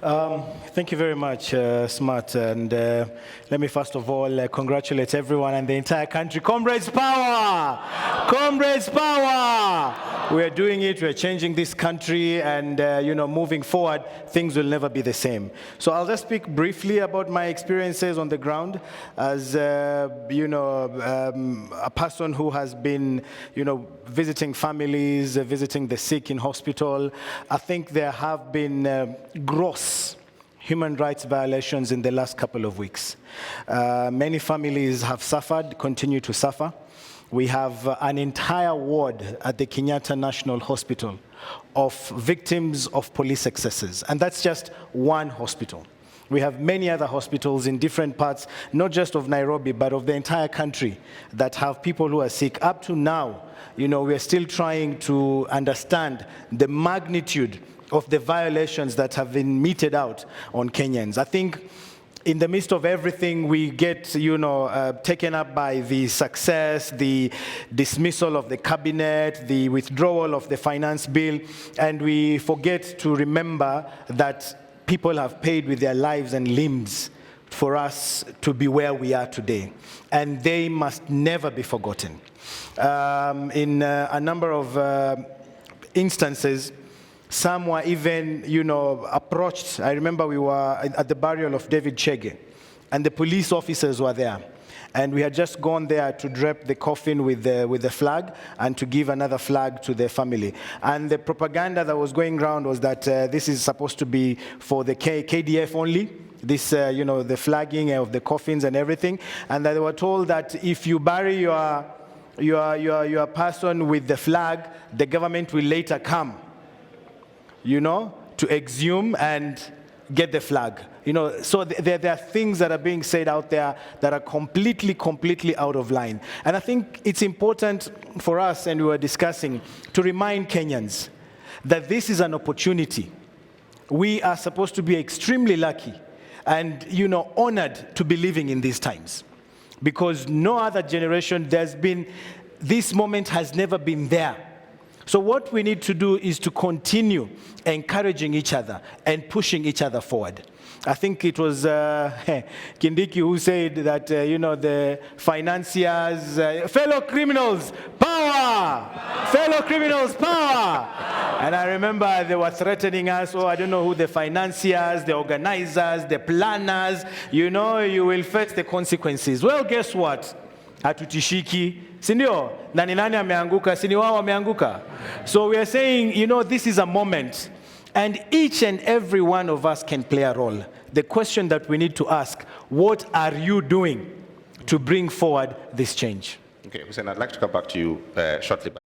Thank you very much, Smart. And let me first of all congratulate everyone and the entire country. Comrades power! Comrades power! We're doing it, we're changing this country, and moving forward, things will never be the same. So I'll just speak briefly about my experiences on the ground as, a person who has been, visiting families, visiting the sick in hospital. I think there have been gross human rights violations in the last couple of weeks. Many families have suffered, continue to suffer. We have an entire ward at the Kenyatta National Hospital of victims of police excesses, and that's just one hospital. We have many other hospitals in different parts, not just of Nairobi, but of the entire country that have people who are sick. Up to now, we're still trying to understand the magnitude of the violations that have been meted out on Kenyans. I think in the midst of everything, we get, taken up by the success, the dismissal of the cabinet, the withdrawal of the finance bill, and we forget to remember that people have paid with their lives and limbs for us to be where we are today, and they must never be forgotten. In a number of instances, some were even, approached. I remember we were at the burial of David Chege, and the police officers were there. And we had just gone there to drape the coffin with the flag and to give another flag to the family. And the propaganda that was going around was that this is supposed to be for the KDF only, this, the flagging of the coffins and everything. And they were told that if you bury your person with the flag, the government will later come, to exhume and get the flag. So there are things that are being said out there that are completely out of line. And I think it's important for us, and we were discussing, to remind Kenyans that this is an opportunity. We are supposed to be extremely lucky and, honored to be living in these times. Because no other generation, this moment has never been there. So what we need to do is to continue encouraging each other and pushing each other forward. I think it was Kindiki who said that, the financiers, fellow criminals, power! Fellow criminals, power! And I remember they were threatening us, I don't know who, the financiers, the organizers, the planners, you will face the consequences. Well, guess what? Hatutishiki, sindio? Nani ameanguka, sini wao ameanguka. So we are saying, this is a moment, and each and every one of us can play a role. The question that we need to ask, what are you doing to bring forward this change? Okay, Hussein, I'd like to come back to you shortly.